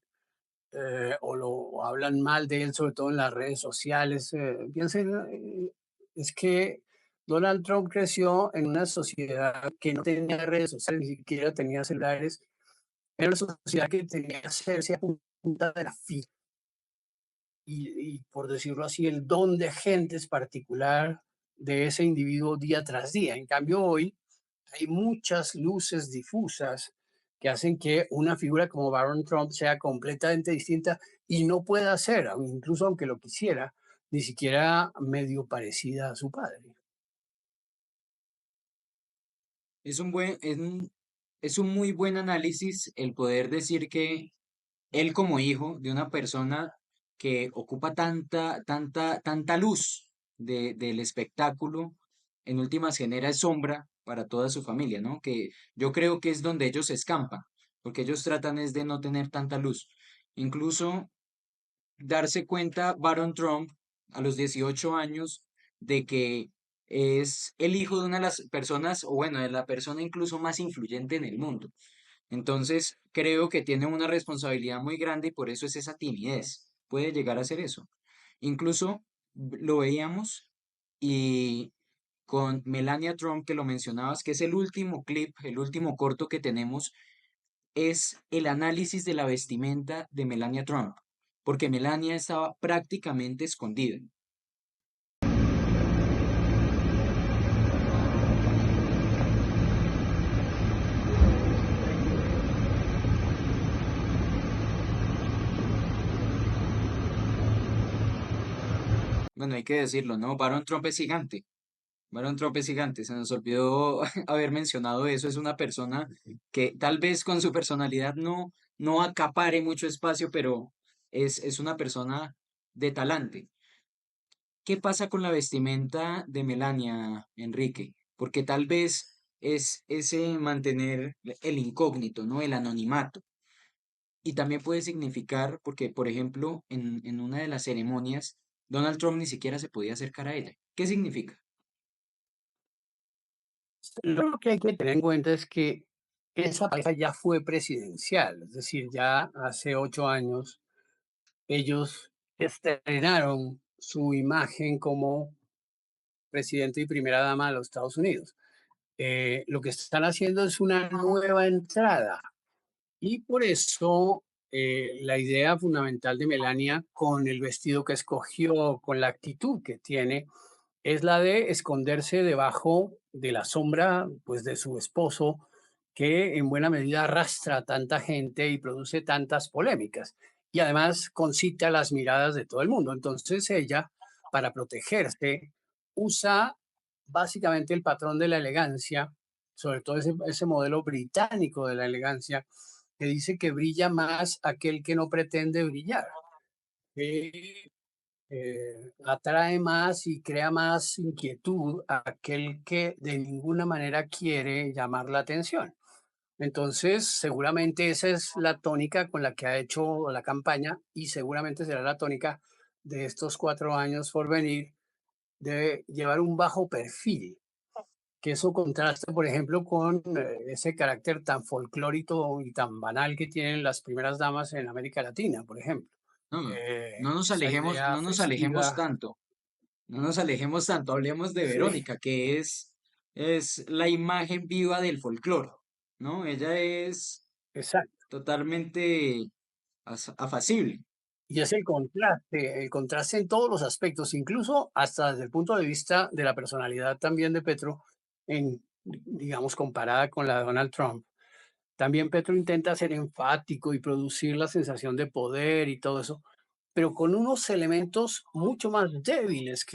o lo hablan mal de él, sobre todo en las redes sociales. Piensen, es que Donald Trump creció en una sociedad que no tenía redes sociales, ni siquiera tenía celulares. Era una sociedad que tenía que hacerse a punta de la fila. Y por decirlo así, el don de gentes particular de ese individuo día tras día. En cambio, hoy hay muchas luces difusas que hacen que una figura como Barron Trump sea completamente distinta y no pueda ser, incluso aunque lo quisiera, ni siquiera medio parecida a su padre. Es un muy buen análisis el poder decir que él como hijo de una persona que ocupa tanta luz del espectáculo, en últimas genera sombra para toda su familia, ¿no? Que yo creo que es donde ellos se escampan, porque ellos tratan es de no tener tanta luz. Incluso darse cuenta Barron Trump a los 18 años de que es el hijo de una de las personas, o bueno, de la persona incluso más influyente en el mundo. Entonces, creo que tiene una responsabilidad muy grande y por eso es esa timidez. Puede llegar a ser eso. Incluso lo veíamos y con Melania Trump, que lo mencionabas, que es el último clip, el último corto que tenemos, es el análisis de la vestimenta de Melania Trump, porque Melania estaba prácticamente escondida. Bueno, hay que decirlo, ¿no? Barron Trump es gigante. Barron Trump es gigante. Se nos olvidó haber mencionado eso. Es una persona que tal vez con su personalidad no acapare mucho espacio, pero es una persona de talante. ¿Qué pasa con la vestimenta de Melania, Enrique? Porque tal vez es ese mantener el incógnito, ¿no? El anonimato. Y también puede significar, porque por ejemplo, en una de las ceremonias, Donald Trump ni siquiera se podía acercar a ella. ¿Qué significa? Lo que hay que tener en cuenta es que esa pareja ya fue presidencial, es decir, ya hace 8 años ellos estrenaron su imagen como presidente y primera dama de los Estados Unidos. Lo que están haciendo es una nueva entrada y por eso la idea fundamental de Melania con el vestido que escogió, con la actitud que tiene, es la de esconderse debajo de la sombra pues, de su esposo, que en buena medida arrastra a tanta gente y produce tantas polémicas. Y además concita las miradas de todo el mundo. Entonces ella, para protegerse, usa básicamente el patrón de la elegancia, sobre todo ese modelo británico de la elegancia, que dice que brilla más aquel que no pretende brillar, que atrae más y crea más inquietud a aquel que de ninguna manera quiere llamar la atención. Entonces, seguramente esa es la tónica con la que ha hecho la campaña y seguramente será la tónica de estos 4 años por venir, de llevar un bajo perfil, que eso contrasta, por ejemplo, con ese carácter tan folclórico y tan banal que tienen las primeras damas en América Latina, por ejemplo. No, Esa idea no nos alejemos festiva. tanto, no nos alejemos tanto, hablemos de Sí, Verónica, que es la imagen viva del folclore, ¿no? Ella es exacto. totalmente afacible. Y es el contraste en todos los aspectos, incluso hasta desde el punto de vista de la personalidad también de Petro, digamos, comparada con la de Donald Trump. También Petro intenta ser enfático y producir la sensación de poder y todo eso, pero con unos elementos mucho más débiles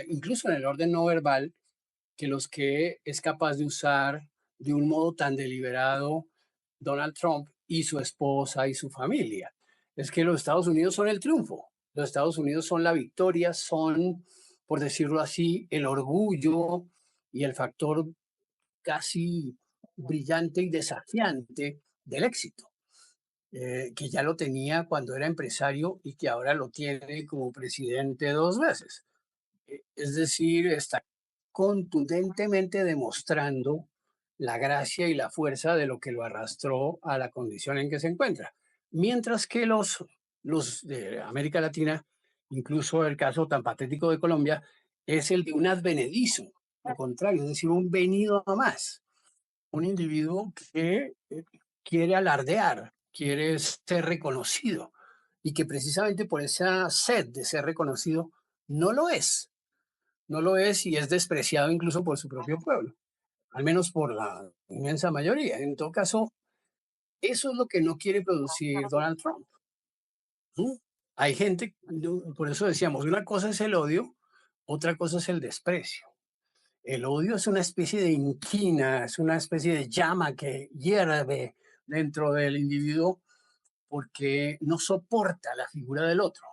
incluso en el orden no verbal, que los que es capaz de usar de un modo tan deliberado Donald Trump y su esposa y su familia. Es que los Estados Unidos son el triunfo, los Estados Unidos son la victoria, son, por decirlo así, el orgullo y el factor casi brillante y desafiante del éxito, que ya lo tenía cuando era empresario y que ahora lo tiene como presidente 2 veces. Es decir, está contundentemente demostrando la gracia y la fuerza de lo que lo arrastró a la condición en que se encuentra. Mientras que los de América Latina, incluso el caso tan patético de Colombia, es el de un advenedizo, al contrario, es decir, un venido a más, un individuo que quiere alardear, quiere ser reconocido y que precisamente por esa sed de ser reconocido no lo es, no lo es y es despreciado incluso por su propio pueblo, al menos por la inmensa mayoría. En todo caso, eso es lo que no quiere producir Donald Trump. ¿Sí? Hay gente, por eso decíamos, una cosa es el odio, otra cosa es el desprecio. El odio es una especie de inquina, es una especie de llama que hierve dentro del individuo porque no soporta la figura del otro.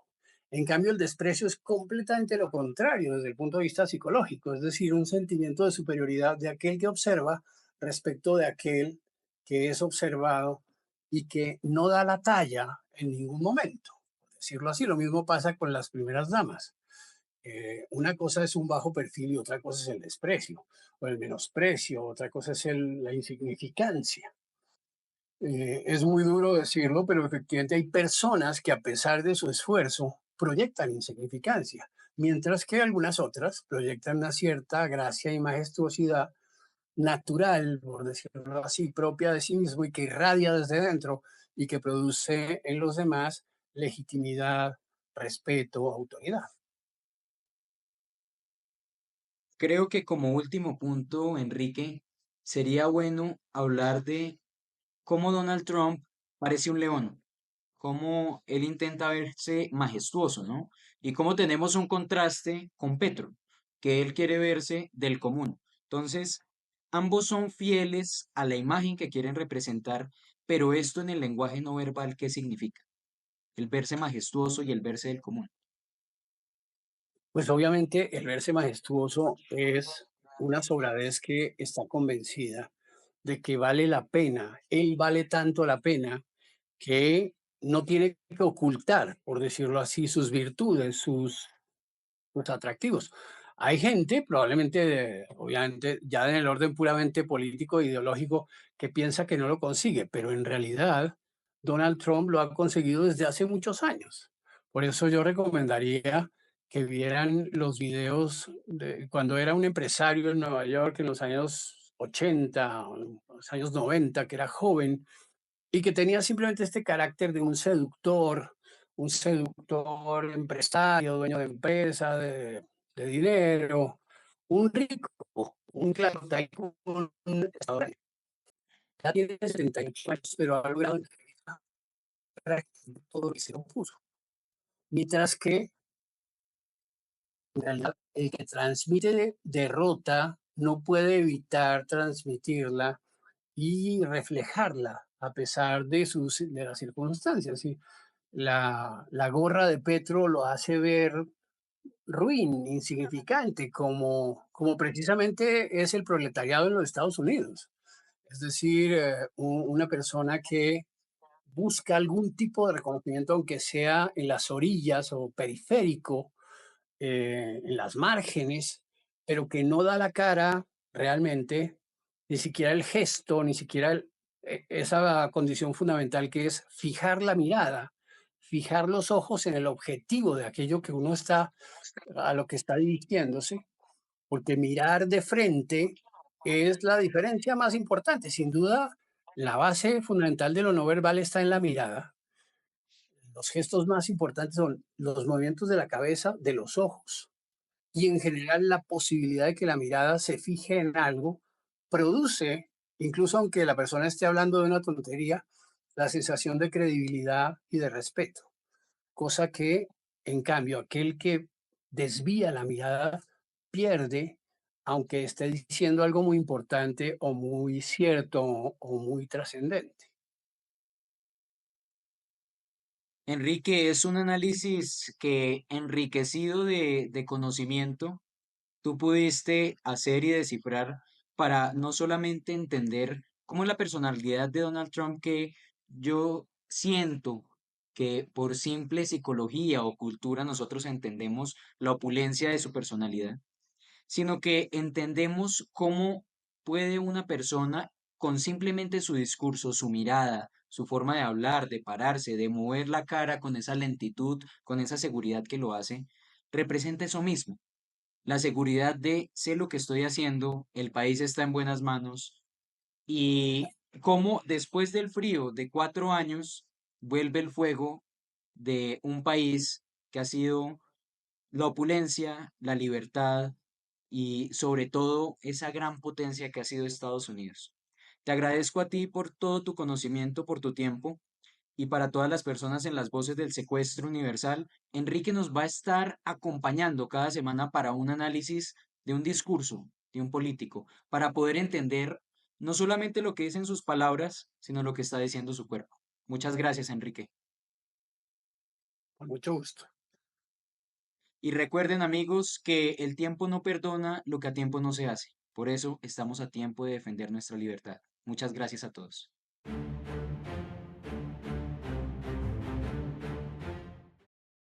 En cambio, el desprecio es completamente lo contrario desde el punto de vista psicológico, es decir, un sentimiento de superioridad de aquel que observa respecto de aquel que es observado y que no da la talla en ningún momento. Por decirlo así, lo mismo pasa con las primeras damas. Una cosa es un bajo perfil y otra cosa es el desprecio o el menosprecio, otra cosa es la insignificancia. Es muy duro decirlo, pero efectivamente hay personas que a pesar de su esfuerzo proyectan insignificancia, mientras que algunas otras proyectan una cierta gracia y majestuosidad natural, por decirlo así, propia de sí mismo y que irradia desde dentro y que produce en los demás legitimidad, respeto, autoridad. Creo que como último punto, Enrique, sería bueno hablar de cómo Donald Trump parece un león, cómo él intenta verse majestuoso, ¿no? Y cómo tenemos un contraste con Petro, que él quiere verse del común. Entonces, ambos son fieles a la imagen que quieren representar, pero esto en el lenguaje no verbal, ¿qué significa? El verse majestuoso y el verse del común. Pues obviamente el verse majestuoso es una sobradez que está convencida de que vale la pena, él vale tanto la pena que no tiene que ocultar, por decirlo así, sus virtudes, sus atractivos. Hay gente, probablemente, obviamente, ya en el orden puramente político e ideológico, que piensa que no lo consigue, pero en realidad Donald Trump lo ha conseguido desde hace muchos años. Por eso yo recomendaría que vieran los videos de cuando era un empresario en Nueva York en los años 80, o los años 90, que era joven y que tenía simplemente este carácter de un seductor empresario, dueño de empresa, de dinero, un rico, un claro tycoon estadounidense. Ya tiene 78 años, pero ha logrado todo lo que se opuso. Mientras que, en realidad, el que transmite derrota no puede evitar transmitirla y reflejarla a pesar de las circunstancias. ¿Sí? La gorra de Petro lo hace ver ruin, insignificante, como precisamente es el proletariado en los Estados Unidos. Es decir, una persona que busca algún tipo de reconocimiento, aunque sea en las orillas o periférico, en las márgenes, pero que no da la cara realmente, ni siquiera el gesto, ni siquiera esa condición fundamental que es fijar la mirada, fijar los ojos en el objetivo de aquello que uno está, a lo que está dirigiéndose, porque mirar de frente es la diferencia más importante. Sin duda, la base fundamental de lo no verbal está en la mirada. Los gestos más importantes son los movimientos de la cabeza, de los ojos, y en general la posibilidad de que la mirada se fije en algo produce, incluso aunque la persona esté hablando de una tontería, la sensación de credibilidad y de respeto, cosa que, en cambio, aquel que desvía la mirada pierde, aunque esté diciendo algo muy importante o muy cierto o muy trascendente. Enrique, es un análisis que enriquecido de conocimiento tú pudiste hacer y descifrar para no solamente entender cómo es la personalidad de Donald Trump que yo siento que por simple psicología o cultura nosotros entendemos la opulencia de su personalidad, sino que entendemos cómo puede una persona con simplemente su discurso, su mirada, su forma de hablar, de pararse, de mover la cara con esa lentitud, con esa seguridad que lo hace, representa eso mismo, la seguridad de sé lo que estoy haciendo, el país está en buenas manos y cómo después del frío de 4 años vuelve el fuego de un país que ha sido la opulencia, la libertad y sobre todo esa gran potencia que ha sido Estados Unidos. Te agradezco a ti por todo tu conocimiento, por tu tiempo y para todas las personas en las voces del secuestro universal, Enrique nos va a estar acompañando cada semana para un análisis de un discurso de un político, para poder entender no solamente lo que dicen sus palabras, sino lo que está diciendo su cuerpo. Muchas gracias, Enrique. Con mucho gusto. Y recuerden, amigos, que el tiempo no perdona lo que a tiempo no se hace. Por eso estamos a tiempo de defender nuestra libertad. Muchas gracias a todos.